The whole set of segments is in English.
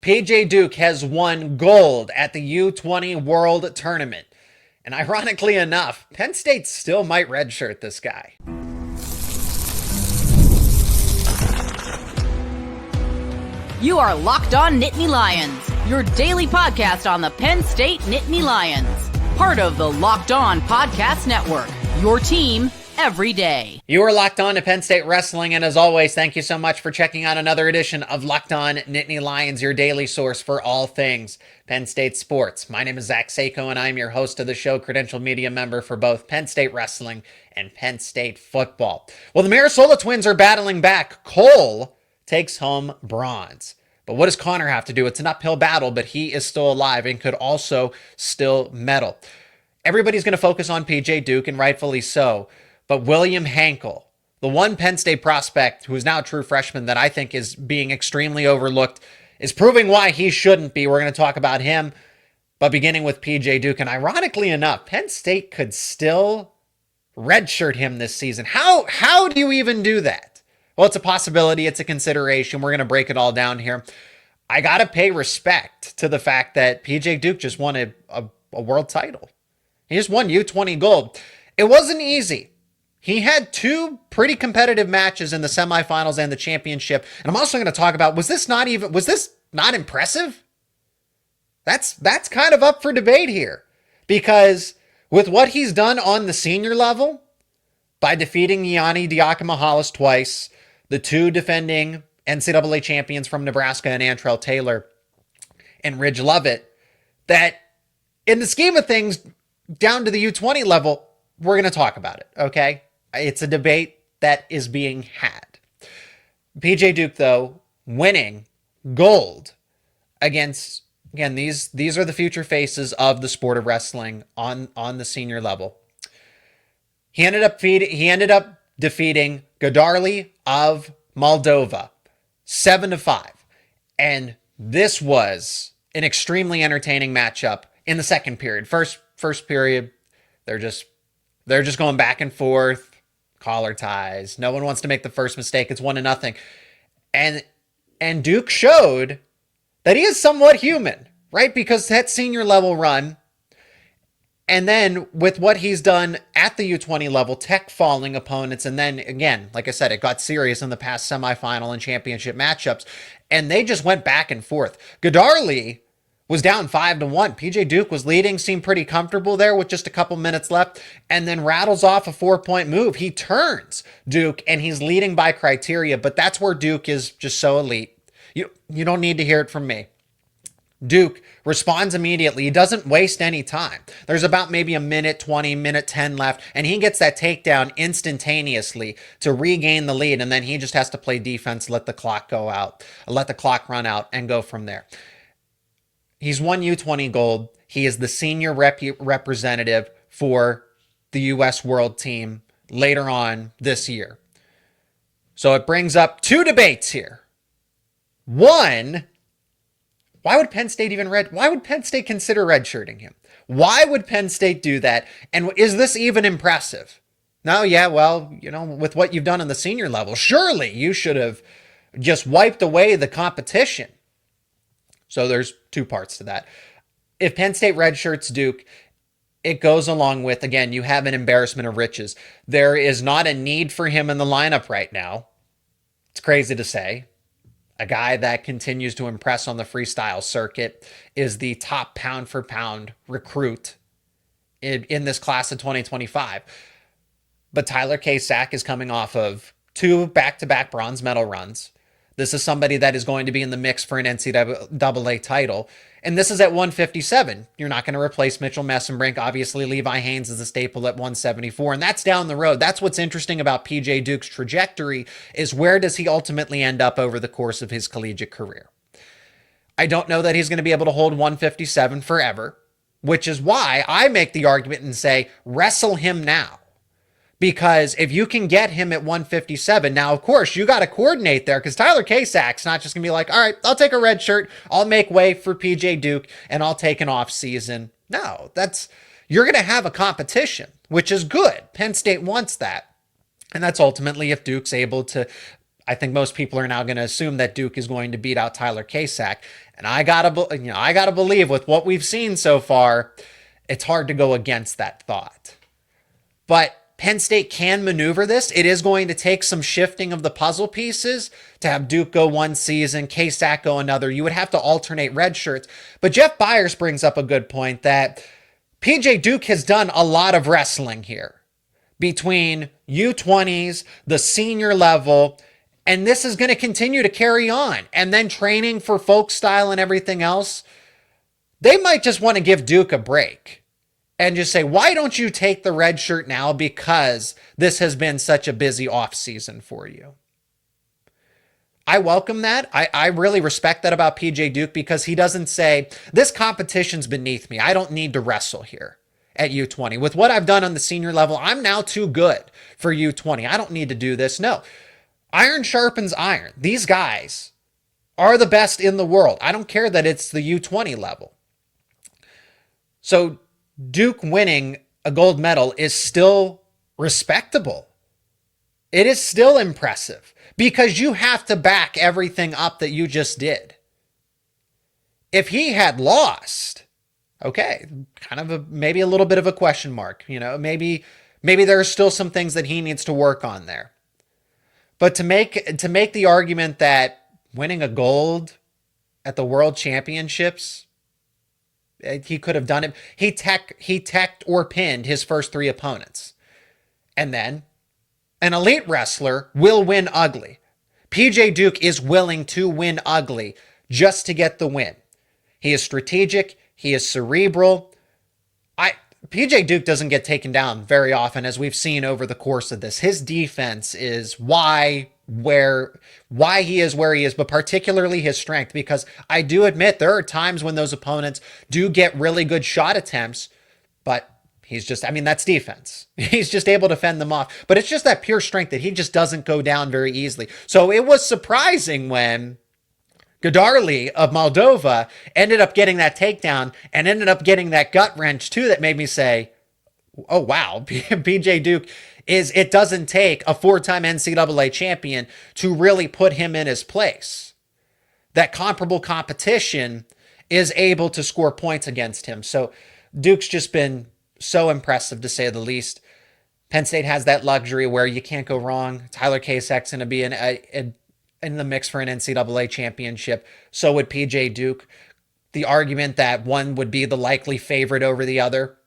PJ Duke has won gold at the U20 World Tournament. And ironically enough, Penn State still might redshirt this guy. You are Locked On Nittany Lions, your daily podcast on the Penn State Nittany Lions. Part of the Locked On Podcast Network, your team every day. You are locked on to Penn State Wrestling, and as always, thank you so much for checking out another edition of Locked On Nittany Lions, your daily source for all things Penn State sports. My name is Zach Seyko, and I'm your host of the show, credentialed media member for both Penn State Wrestling and Penn State Football. Well, the Mirasola twins are battling back. Cole takes home bronze. But what does Connor have to do? It's an uphill battle, but he is still alive and could also still medal. Everybody's going to focus on PJ Duke, and rightfully so. But William Henckel, the one Penn State prospect who is now a true freshman that I think is being extremely overlooked, is proving why he shouldn't be. We're going to talk about him, but beginning with PJ Duke. And ironically enough, Penn State could still redshirt him this season. How do you even do that? Well, it's a possibility. It's a consideration. We're going to break it all down here. I got to pay respect to the fact that PJ Duke just won a world title. He just won U20 gold. It wasn't easy. He had two pretty competitive matches in the semifinals and the championship. And I'm also going to talk about, was this not impressive? That's kind of up for debate here. Because with what he's done on the senior level, by defeating Yianni Diakomihalis twice, the two defending NCAA champions from Nebraska and Antrell Taylor and Ridge Lovett, that in the scheme of things, down to the U20 level, we're going to talk about it, okay? It's a debate that is being had. PJ Duke, though, winning gold against, again, these are the future faces of the sport of wrestling on the senior level. He ended up defeating Godarli of Moldova 7-5. And this was an extremely entertaining matchup in the second period. First period, they're just going back and forth. Collar ties. No one wants to make the first mistake. It's 1-0. And Duke showed that he is somewhat human, right? Because that senior level run, and then with what he's done at the U20 level, tech falling opponents, and then again, like I said, it got serious in the past semifinal and championship matchups, and they just went back and forth. Godarli was down 5-1. PJ Duke was leading, seemed pretty comfortable there with just a couple minutes left, and then rattles off a 4-point move. He turns Duke, and he's leading by criteria, but that's where Duke is just so elite. You don't need to hear it from me. Duke responds immediately. He doesn't waste any time. There's about maybe a minute 20, minute 10 left, and he gets that takedown instantaneously to regain the lead, and then he just has to play defense, let the clock run out, and go from there. He's won U20 gold. He is the senior representative for the U.S. World Team later on this year. So it brings up two debates here. One, why would Penn State consider redshirting him? Why would Penn State do that? And is this even impressive? No, yeah, well, with what you've done on the senior level, surely you should have just wiped away the competition. So there's two parts to that. If Penn State redshirts Duke, it goes along with, again, you have an embarrassment of riches. There is not a need for him in the lineup right now. It's crazy to say. A guy that continues to impress on the freestyle circuit, is the top pound for pound recruit in this class of 2025. But Tyler K. Sack is coming off of two back-to-back bronze medal runs. This is somebody that is going to be in the mix for an NCAA title. And this is at 157. You're not going to replace Mitchell Messenbrink. Obviously, Levi Haynes is a staple at 174. And that's down the road. That's what's interesting about PJ Duke's trajectory, is where does he ultimately end up over the course of his collegiate career? I don't know that he's going to be able to hold 157 forever, which is why I make the argument and say, wrestle him now. Because if you can get him at 157, now, of course, you got to coordinate there, because Tyler Kasak's not just going to be like, all right, I'll take a red shirt, I'll make way for PJ Duke, and I'll take an off season. No, you're going to have a competition, which is good. Penn State wants that. And that's ultimately if Duke's able to I think most people are now going to assume that Duke is going to beat out Tyler Casack. And I gotta believe with what we've seen so far, it's hard to go against that thought. But Penn State can maneuver this. It is going to take some shifting of the puzzle pieces to have Duke go one season, Casack go another. You would have to alternate redshirts. But Jeff Byers brings up a good point that PJ Duke has done a lot of wrestling here between U20s, the senior level, and this is going to continue to carry on. And then training for folk style and everything else. They might just want to give Duke a break and just say, why don't you take the red shirt now, because this has been such a busy off season for you. I welcome that. I really respect that about PJ Duke, because he doesn't say, this competition's beneath me. I don't need to wrestle here at U20. With what I've done on the senior level, I'm now too good for U20. I don't need to do this. No. Iron sharpens iron. These guys are the best in the world. I don't care that it's the U20 level. So Duke winning a gold medal is still respectable. It is still impressive, because you have to back everything up that you just did. If he had lost, okay, kind of maybe a little bit of a question mark. Maybe there are still some things that he needs to work on there. But to make the argument that winning a gold at the World Championships, he could have done it. He teched or pinned his first three opponents. And then an elite wrestler will win ugly. PJ Duke is willing to win ugly just to get the win. He is strategic. He is cerebral. PJ Duke doesn't get taken down very often, as we've seen over the course of this. His defense is why he is where he is, but particularly his strength, because I do admit there are times when those opponents do get really good shot attempts, but that's defense. He's just able to fend them off. But it's just that pure strength that he just doesn't go down very easily. So it was surprising when Godarli of Moldova ended up getting that takedown and ended up getting that gut wrench too, that made me say, oh wow, PJ Duke it doesn't take a 4-time NCAA champion to really put him in his place. That comparable competition is able to score points against him. So Duke's just been so impressive, to say the least. Penn State has that luxury where you can't go wrong. Tyler Casack's going to be in the mix for an NCAA championship. So would PJ Duke. The argument that one would be the likely favorite over the other,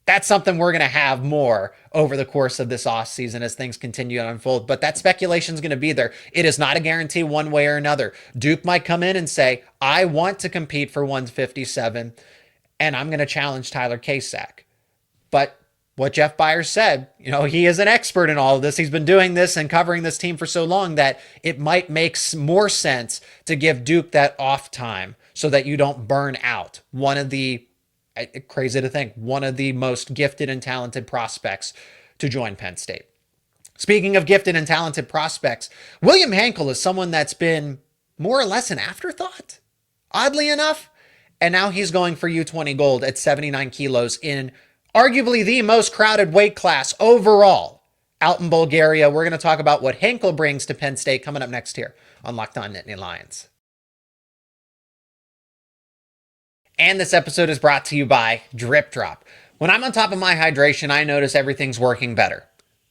that's something we're going to have more over the course of this offseason as things continue to unfold. But that speculation is going to be there. It is not a guarantee one way or another. Duke might come in and say, I want to compete for 157, and I'm going to challenge Tyler Casack. But what Jeff Byers said, he is an expert in all of this. He's been doing this and covering this team for so long that it might make more sense to give Duke that off time so that you don't burn out one of the most gifted and talented prospects to join Penn State. Speaking of gifted and talented prospects, William Henckel is someone that's been more or less an afterthought, oddly enough. And now he's going for U20 gold at 79 kilos in arguably the most crowded weight class overall out in Bulgaria. We're going to talk about what Henckel brings to Penn State coming up next here on Locked On Nittany Lions. And this episode is brought to you by DripDrop. When I'm on top of my hydration, I notice everything's working better.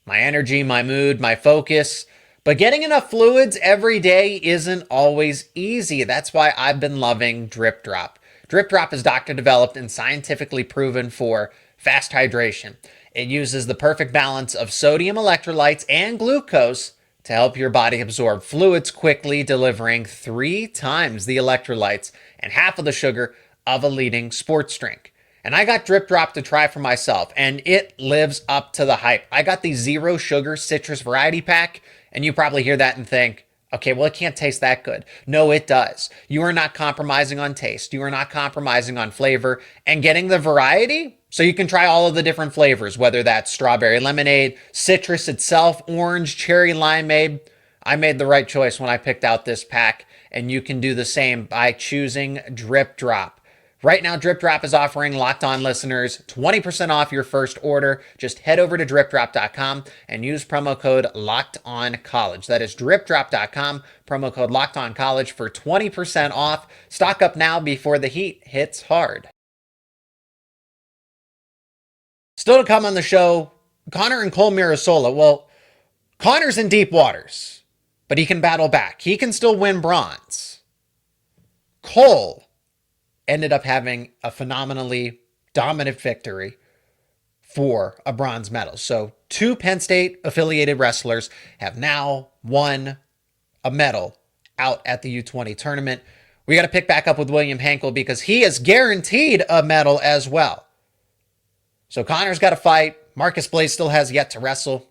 My energy, my mood, my focus. But getting enough fluids every day isn't always easy. That's why I've been loving DripDrop. DripDrop is doctor developed and scientifically proven for fast hydration. It uses the perfect balance of sodium electrolytes and glucose to help your body absorb fluids quickly, delivering 3 times the electrolytes and half of the sugar of a leading sports drink. And I got DripDrop to try for myself, and it lives up to the hype. I got the zero sugar citrus variety pack, and you probably hear that and think, okay, well, it can't taste that good. No, it does. You are not compromising on taste. You are not compromising on flavor, and getting the variety so you can try all of the different flavors, whether that's strawberry lemonade, citrus itself, orange, cherry limeade. I made the right choice when I picked out this pack, and you can do the same by choosing DripDrop. Right now, DripDrop is offering Locked On listeners 20% off your first order. Just head over to DripDrop.com and use promo code LOCKEDONCollege. That is DripDrop.com, promo code LOCKEDONCollege for 20% off. Stock up now before the heat hits hard. Still to come on the show, Connor and Cole Mirasola. Well, Connor's in deep waters, but he can battle back. He can still win bronze. Cole ended up having a phenomenally dominant victory for a bronze medal. So 2 Penn State affiliated wrestlers have now won a medal out at the U20 tournament. We got to pick back up with William Henckel because he is guaranteed a medal as well. So Connor's got to fight. Marcus Blaze still has yet to wrestle.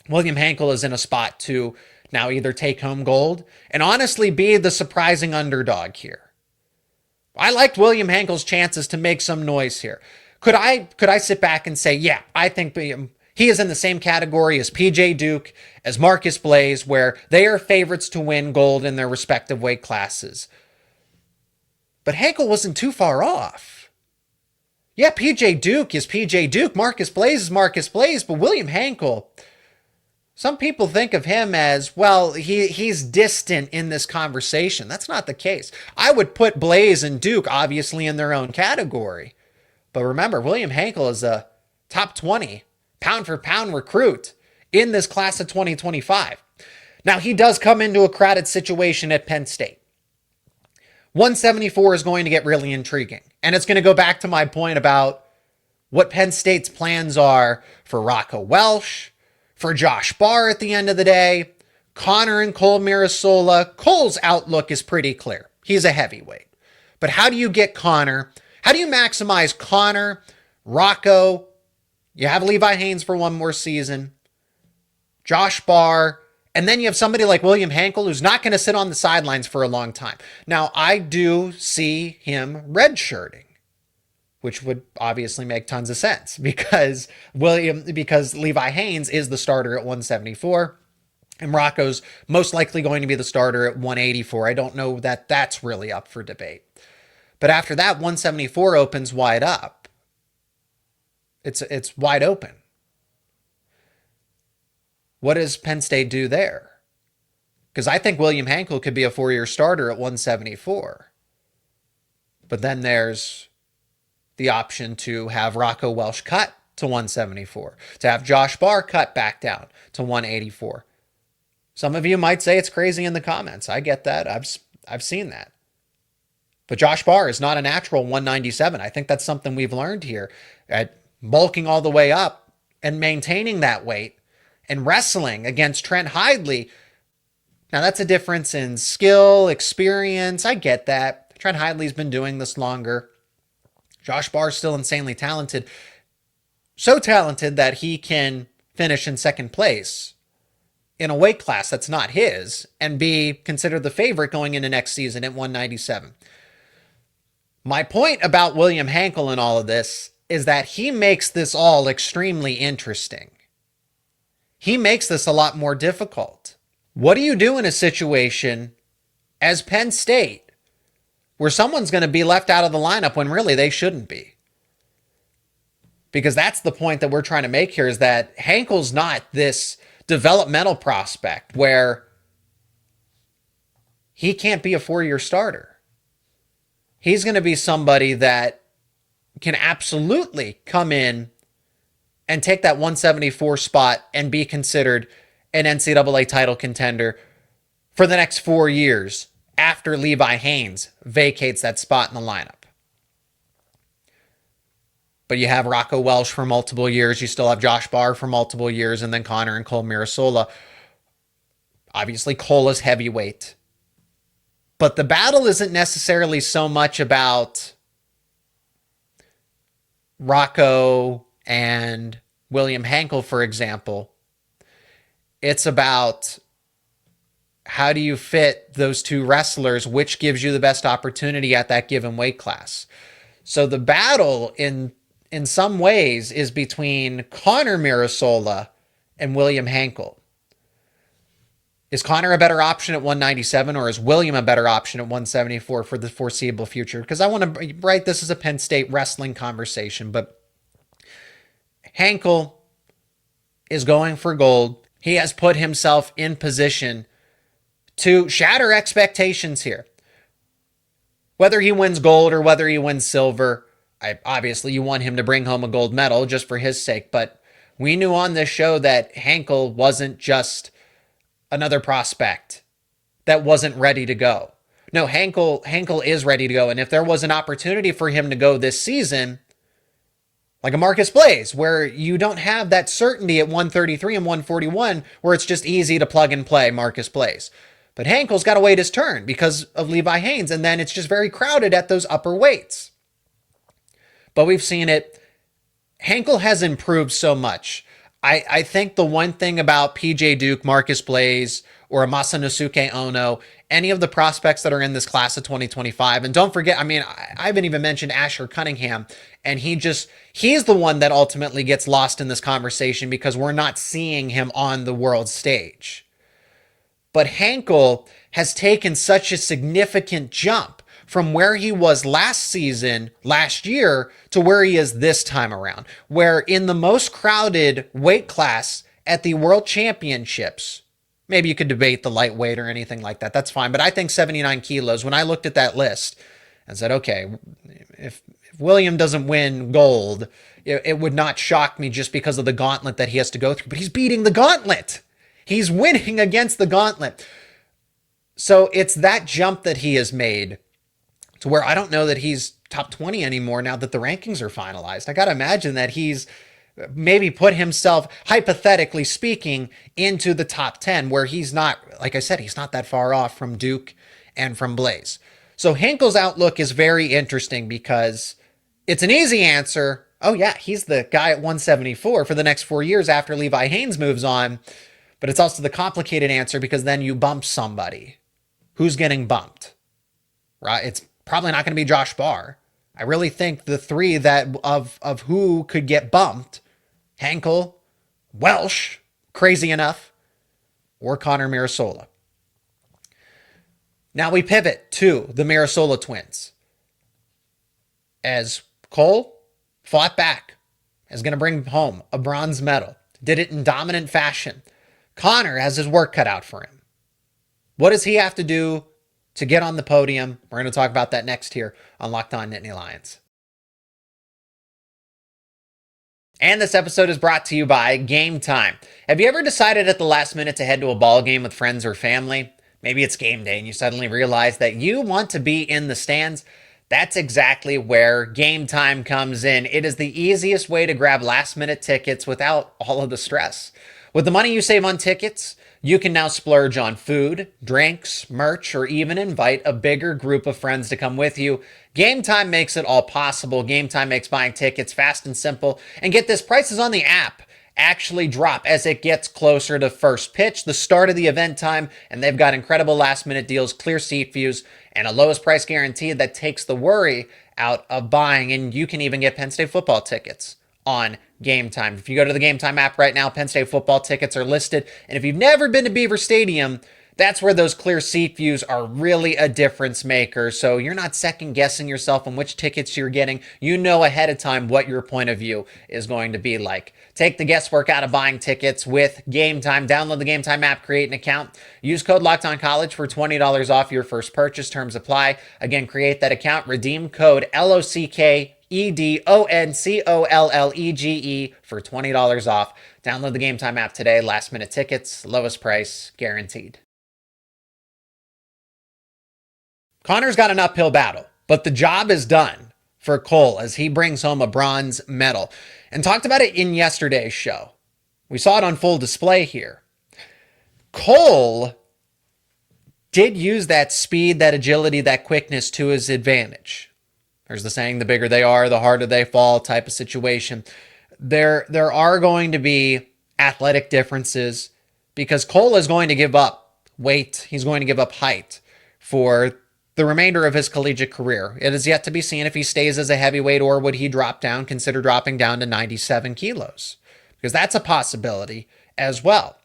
William Henckel is in a spot to now either take home gold and honestly be the surprising underdog here. I liked William Henckel's chances to make some noise here. Could I sit back and say, yeah, I think he is in the same category as PJ Duke, as Marcus Blaze, where they are favorites to win gold in their respective weight classes. But Henckel wasn't too far off. Yeah, PJ Duke is PJ Duke, Marcus Blaze is Marcus Blaze, but William Henckel, some people think of him as, well, he's distant in this conversation. That's not the case. I would put Blaze and Duke obviously in their own category. But remember, William Henckel is a top 20 pound-for-pound recruit in this class of 2025. Now, he does come into a crowded situation at Penn State. 174 is going to get really intriguing. And it's going to go back to my point about what Penn State's plans are for Rocco Welsh, for Josh Barr at the end of the day, Connor and Cole Mirasola. Cole's outlook is pretty clear. He's a heavyweight. But how do you get Connor? How do you maximize Connor, Rocco? You have Levi Haynes for one more season, Josh Barr, and then you have somebody like William Henckel who's not going to sit on the sidelines for a long time. Now, I do see him redshirting, which would obviously make tons of sense because Levi Haynes is the starter at 174 and Rocco's most likely going to be the starter at 184. I don't know that that's really up for debate. But after that, 174 opens wide up. It's wide open. What does Penn State do there? Because I think William Henckel could be a 4-year starter at 174. But then there's the option to have Rocco Welsh cut to 174, to have Josh Barr cut back down to 184. Some of you might say it's crazy in the comments. I get that. I've seen that. But Josh Barr is not a natural 197. I think that's something we've learned here at bulking all the way up and maintaining that weight and wrestling against Trent Hidley. Now that's a difference in skill, experience. I get that. Trent Hidley's been doing this longer. Josh Barr is still insanely talented. So talented that he can finish in second place in a weight class that's not his and be considered the favorite going into next season at 197. My point about William Henckel and all of this is that he makes this all extremely interesting. He makes this a lot more difficult. What do you do in a situation as Penn State where someone's going to be left out of the lineup when really they shouldn't be? Because that's the point that we're trying to make here, is that Henckel's not this developmental prospect where he can't be a 4-year starter. He's going to be somebody that can absolutely come in and take that 174 spot and be considered an NCAA title contender for the next 4 years after Levi Haynes vacates that spot in the lineup. But you have Rocco Welsh for multiple years. You still have Josh Barr for multiple years, and then Connor and Cole Mirasola. Obviously, Cole is heavyweight. But the battle isn't necessarily so much about Rocco and William Henckel, for example. It's about how do you fit those two wrestlers, which gives you the best opportunity at that given weight class. So the battle in some ways is between Connor Mirasola and William Henckel. Is Connor a better option at 197, or is William a better option at 174 for the foreseeable future? Because I want to write this as a Penn State wrestling conversation, but Henckel is going for gold. He has put himself in position to shatter expectations here. Whether he wins gold or whether he wins silver, obviously you want him to bring home a gold medal just for his sake, but we knew on this show that Henckel wasn't just another prospect that wasn't ready to go. No, Henckel is ready to go, and if there was an opportunity for him to go this season, like a Marcus Blaze, where you don't have that certainty at 133 and 141, where it's just easy to plug and play Marcus Blaze. But Henckel's got to wait his turn because of Levi Haines, and then it's just very crowded at those upper weights. But we've seen it. Henckel has improved so much. I think the one thing about PJ Duke, Marcus Blaze, or Masanosuke Ono, any of the prospects that are in this class of 2025, and don't forget, I haven't even mentioned Asher Cunningham, and he's the one that ultimately gets lost in this conversation because we're not seeing him on the world stage. But Henckel has taken such a significant jump from where he was last year, to where he is this time around, where in the most crowded weight class at the World Championships, maybe you could debate the lightweight or anything like that, that's fine, but I think 79 kilos, when I looked at that list and said, okay, if William doesn't win gold, it would not shock me just because of the gauntlet that he has to go through, but he's beating the gauntlet. He's winning against the gauntlet. So it's that jump that he has made to where I don't know that he's top 20 anymore now that the rankings are finalized. I got to imagine that he's maybe put himself, hypothetically speaking, into the top 10, where he's not, like I said, he's not that far off from Duke and from Blaze. So Henckel's outlook is very interesting because it's an easy answer. Oh yeah, he's the guy at 174 for the next 4 years after Levi Haines moves on. But it's also the complicated answer because then you bump somebody. Who's getting bumped? Right? It's probably not going to be Josh Barr. I really think the three that of who could get bumped, Henckel, Welsh, crazy enough, or Connor Mirasola. Now we pivot to the Mirasola twins. As Cole fought back, is going to bring home a bronze medal, did it in dominant fashion. Connor has his work cut out for him. What does he have to do to get on the podium? We're going to talk about that next here on Locked On Nittany Lions. And this episode is brought to you by Gametime. Have you ever decided at the last minute to head to a ball game with friends or family? Maybe it's game day and you suddenly realize that you want to be in the stands. That's exactly where Gametime comes in. It is the easiest way to grab last minute tickets without all of the stress. With the money you save on tickets, you can now splurge on food, drinks, merch, or even invite a bigger group of friends to come with you. Gametime makes it all possible. Gametime makes buying tickets fast and simple. And get this, prices on the app actually drop as it gets closer to first pitch, the start of the event time, and they've got incredible last-minute deals, clear seat views, and a lowest price guarantee that takes the worry out of buying. And you can even get Penn State football tickets on Gametime. If you go to the Gametime app right now, Penn State football tickets are listed. And if you've never been to Beaver Stadium, that's where those clear seat views are really a difference maker. So you're not second guessing yourself on which tickets you're getting. You know ahead of time what your point of view is going to be like. Take the guesswork out of buying tickets with Gametime. Download the Gametime app, create an account. Use code LOCKEDONCollege for $20 off your first purchase. Terms apply. Again, create that account. Redeem code LOCKEDONCOLLEGE for $20 off. Download the Gametime app today. Last minute tickets, lowest price guaranteed. Connor's got an uphill battle, but the job is done for Cole as he brings home a bronze medal. And talked about it in yesterday's show. We saw it on full display here. Cole did use that speed, that agility, that quickness to his advantage. There's the saying, the bigger they are, the harder they fall type of situation. There are going to be athletic differences because Cole is going to give up weight. He's going to give up height for the remainder of his collegiate career. It is yet to be seen if he stays as a heavyweight or would he consider dropping down to 97 kilos, because that's a possibility as well.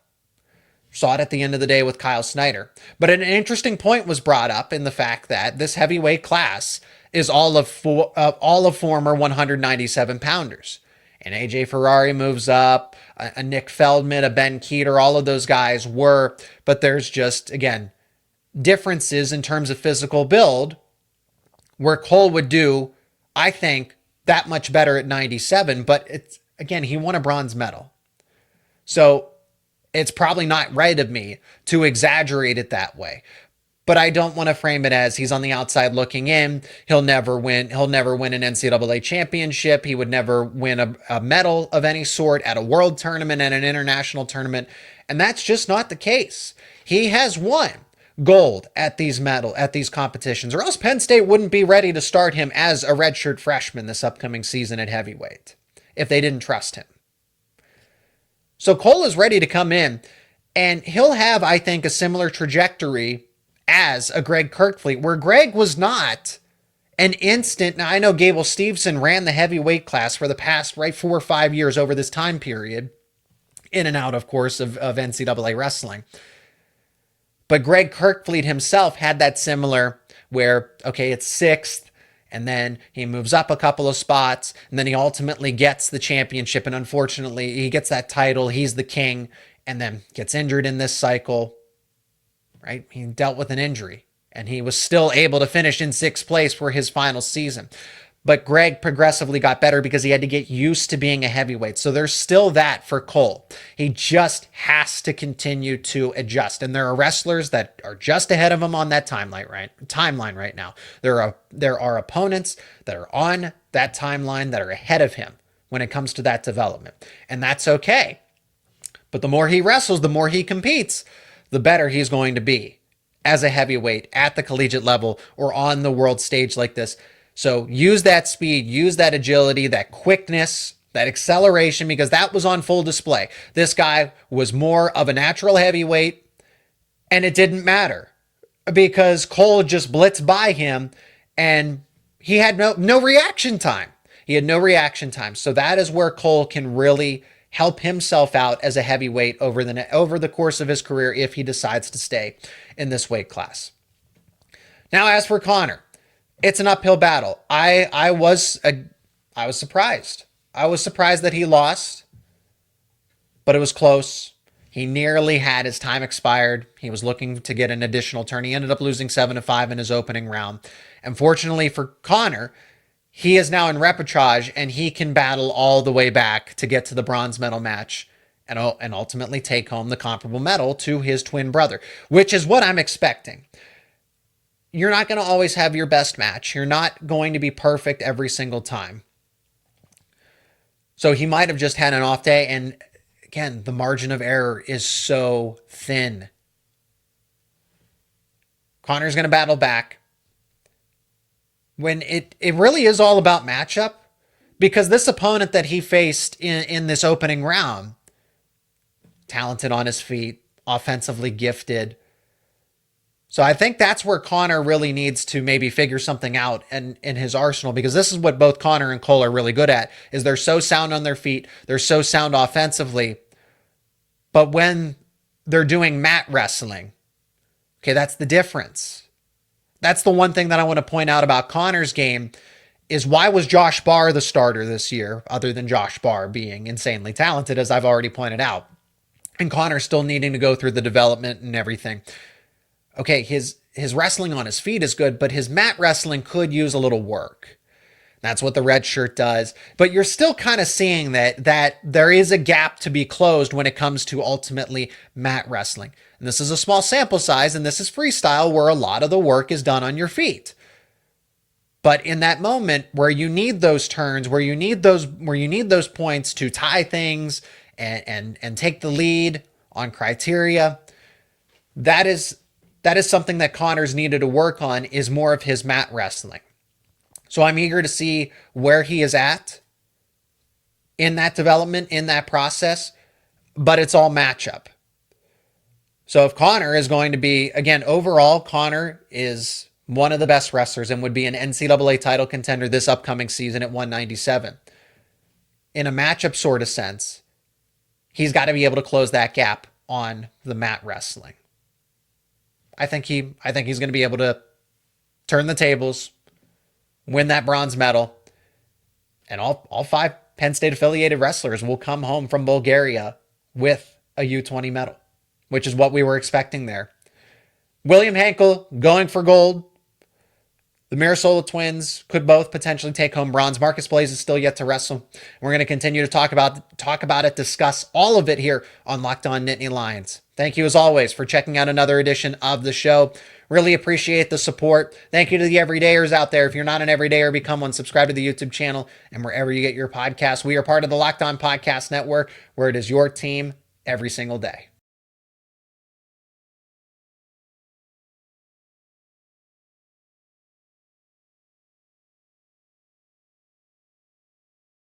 Saw it at the end of the day with Kyle Snyder. But an interesting point was brought up in the fact that this heavyweight class is all of former 197 pounders. And AJ Ferrari moves up, a Nick Feldman, a Ben Keeter, all of those guys were, but there's just, again, differences in terms of physical build where Cole would do, I think, that much better at 97, but it's, again, he won a bronze medal. So it's probably not right of me to exaggerate it that way. But I don't want to frame it as he's on the outside looking in. He'll never win. He'll never win an NCAA championship. He would never win a medal of any sort at a world tournament and an international tournament. And that's just not the case. He has won gold at these competitions, or else Penn State wouldn't be ready to start him as a redshirt freshman this upcoming season at heavyweight if they didn't trust him. So Cole is ready to come in, and he'll have, I think, a similar trajectory as a Greg Kirkfleet, where Greg was not an instant. Now, I know Gable Steveson ran the heavyweight class for the past 4 or 5 years over this time period, in and out, of course, of NCAA wrestling. But Greg Kirkfleet himself had that similar where, okay, it's 6th, and then he moves up a couple of spots, and then he ultimately gets the championship, and unfortunately, he gets that title, he's the king, and then gets injured in this cycle, right? He dealt with an injury, and he was still able to finish in 6th place for his final season. But Greg progressively got better because he had to get used to being a heavyweight. So there's still that for Cole. He just has to continue to adjust. And there are wrestlers that are just ahead of him on that timeline right now. There are opponents that are on that timeline that are ahead of him when it comes to that development. And that's okay. But the more he wrestles, the more he competes, the better he's going to be as a heavyweight at the collegiate level or on the world stage like this. So use that speed, use that agility, that quickness, that acceleration, because that was on full display. This guy was more of a natural heavyweight, and it didn't matter because Cole just blitzed by him, and he had no reaction time. He had no reaction time. So that is where Cole can really help himself out as a heavyweight over the course of his career if he decides to stay in this weight class. Now, as for Connor, it's an uphill battle. I was surprised. I was surprised that he lost, but it was close. He nearly had his time expired. He was looking to get an additional turn. He ended up losing 7-5 in his opening round. And fortunately for Connor, he is now in repechage, and he can battle all the way back to get to the bronze medal match and ultimately take home the comparable medal to his twin brother, which is what I'm expecting. You're not going to always have your best match. You're not going to be perfect every single time. So he might have just had an off day. And again, the margin of error is so thin. Connor's going to battle back. When it really is all about matchup, because this opponent that he faced in this opening round, talented on his feet, offensively gifted. So I think that's where Connor really needs to maybe figure something out in his arsenal, because this is what both Connor and Cole are really good at, is they're so sound on their feet, they're so sound offensively, but when they're doing mat wrestling, okay, that's the difference. That's the one thing that I want to point out about Connor's game is why was Josh Barr the starter this year, other than Josh Barr being insanely talented, as I've already pointed out, and Connor still needing to go through the development and everything. Okay, his wrestling on his feet is good, but his mat wrestling could use a little work. That's what the Redshirt does. But you're still kind of seeing that there is a gap to be closed when it comes to ultimately mat wrestling. And this is a small sample size, and this is freestyle where a lot of the work is done on your feet. But in that moment where you need those turns, where you need those points to tie things and take the lead on criteria, that is something that Connor's needed to work on, is more of his mat wrestling. So I'm eager to see where he is at in that development, in that process, but it's all matchup. So if Connor is going to be, again, overall, Connor is one of the best wrestlers and would be an NCAA title contender this upcoming season at 197. In a matchup sort of sense, he's got to be able to close that gap on the mat wrestling. I think he's going to be able to turn the tables, win that bronze medal, and all 5 Penn State affiliated wrestlers will come home from Bulgaria with a U20 medal, which is what we were expecting there. William Henckel going for gold. The Mirasola twins could both potentially take home bronze. Marcus Blaze is still yet to wrestle. We're going to continue to talk about it, discuss all of it here on Locked On Nittany Lions. Thank you as always for checking out another edition of the show. Really appreciate the support. Thank you to the everydayers out there. If you're not an everydayer, become one. Subscribe to the YouTube channel and wherever you get your podcasts. We are part of the Locked On Podcast Network, where it is your team every single day.